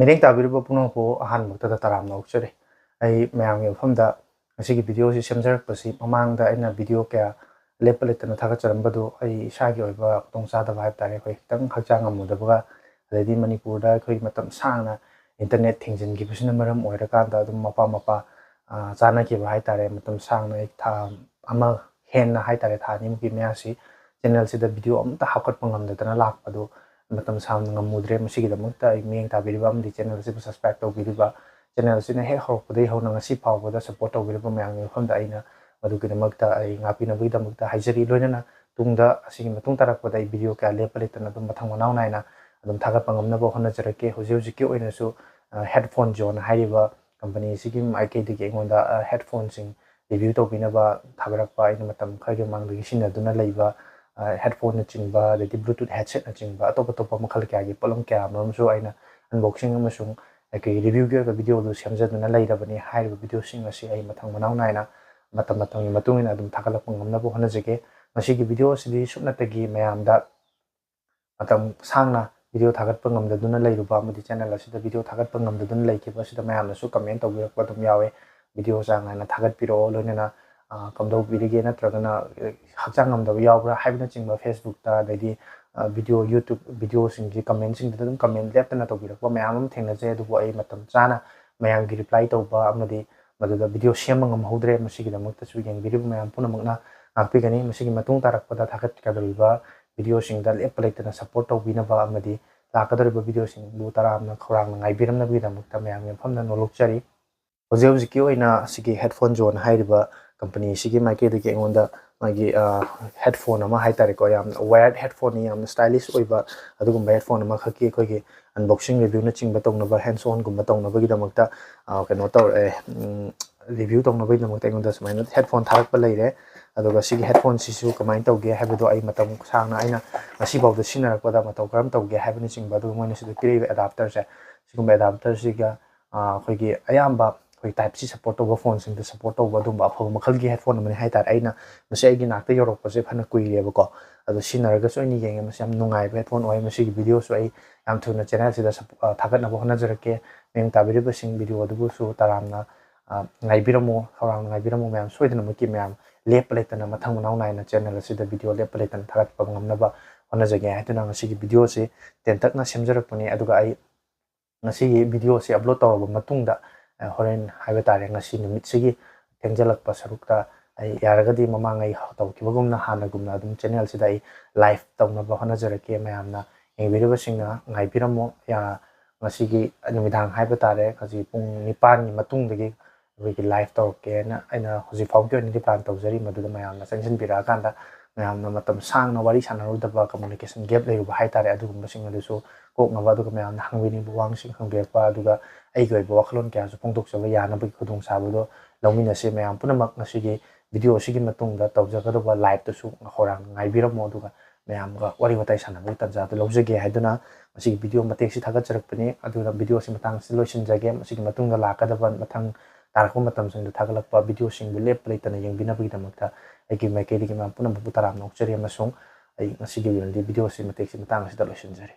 Mireng tabiriba Pumnamakpu ahanbakta taramna ukjare. Ai mayamgi mafamda ngasigi video si semjarapasi mamangda aina video kaya lepaletana thagacharamadu ai isagi oiba khudongchadaba haibtare khoi khitang hakchang ngamudaba adedi Manipurda khoi matam sangna internet thingjingibasina maram oirakanda adum mapa chanakiba haitare matam sangna ek tha ama henna haitare thani muki measi channel sida video amta hapkatpa ngamdadana lakpadu matam sangna ngamudre masigidamukta ai miyeng tabiriba amdi channel siba subscribe tawbiriba channel sina hek horokpadai hona ngasi phawbada support tawbiriba mayamgi mafamda aina madugidamukta ai ngapinabagidamukta haijari loinana tungda asigi matung tarakpada ai video kaya lepaletana adum mathang manaw naina adum thagatpa ngamnaba honnajarake hojiki oinasu headphone zone hairiba company sigi maikdagi aingonda headphone sing review tawbinaba thagarakpa aina matam khage mangdagi sinaduna leiba headphone na chingba the bluetooth headset na chingba atopa makhal kya gi polom kya mamsu aina unboxing amasung ke review ge video do semjaduna leirabani haiba video sing asi ai mathang manaw naina matam gi matungina adum thagalapang ngamnabo honajage masigi video sidi supnatagi mayamda matam sangna video thagatpa ngamdaduna leiruba amadi channel asida video thagatpa ngamdaduna leikiba sida mayamna su comment tawbirakpa dum yawe video sangana thagatpiro loinana kamdau birige natragana hakchang ngamdaba yawbra haibna chingba Facebook ta dadi video YouTube video singji comment sing dum comment leptana tawbirakpa mayam thengnaje adubu ai matam chana mayamgi reply tawba amadi maduda video semangam hodre masigidamukta su yengbiribu mayam punamakna ngakpigani masigi matung tarakpada thagatkadriba video sing da lepaletana support tawbinaba amadi lakadriba video sing bu taramna khorang ngaibiramna bidamukta mayam famna nolokchari hojiki oina sigi headphone zone hairiba company sigi maikdagi aingonda magi headphone ama haitare ko yam wired headphone yam stylish oiba adugumba headphone ama khaki khogi unboxing review na chingba tongnaba hands on gumba tongnaba gidamakta kano taw review tongnaba gidamakta aingonda sumaina headphone tharakpa leire aduga sigi headphone sisu kamain tawge haibado ai matam sangna aina ngasi bawda sinarakpada mataw karam tawge haibani chingba adu moina sida piriba adapter se sigumba adapter siga khogi ayamba koi type C support over phone sing the support over dum ba phone makhalgi headphone mani haitar aina mase agi nakta yorok pase phana kuireba ko adu sinaraga soini yenge mase am nungai headphone oi mase gi video so ai am thuna channel sida thagatnaba honajarake mem tabiriba sing video adu su taramna ngaibiramo khawang ngaibiramo mem soidana muki mem lepaletana mathang naw naina channel sida video lepaletana thagatpa ngamnaba honajage haituna ngasi gi video se tentakna semjarakpani aduga ai ngasi video se upload tawba matungda horen haiba tare ngasi numit sigi tengjalakpa sarukta ai yaragadi mamangai tawkibagumna hanagumna adum channel sida ai live tawnaba honajarake mayamna engbiriba singna ngaibiramo ya ngasi gi numidang haiba tare kasi pung 9 ni matungdagi wiki live tawke na aina hoji fawkyo ni plan tawjari maduda mayamna sanction bira kanda mayamna matam sangna wari sanarudaba communication gap leiruba haitare adugumba singadusu kok ngaba aduga mayamna hangwini buwang sing hanggerpa aduga aigoi wakhlon kya su pongtok sawa yana bagi khudong sabado laumina se mayam punamak ngasigi video sigi matungda tawjagadawa live to su horang ngaibiramo aduga mayam ga wari watai sanabu tanja to lawjage haiduna masigi video matek si thagacharakpani aduga video si matang si loisinjage masigi matungda lakadawa mathang tarakpa matam sing thagalakpa video sing lep pleitana yengbinabagi damakta aigi maikdagi mayam punamak taram nokchari amasung ai ngasigi video si matek si matang si loisinjare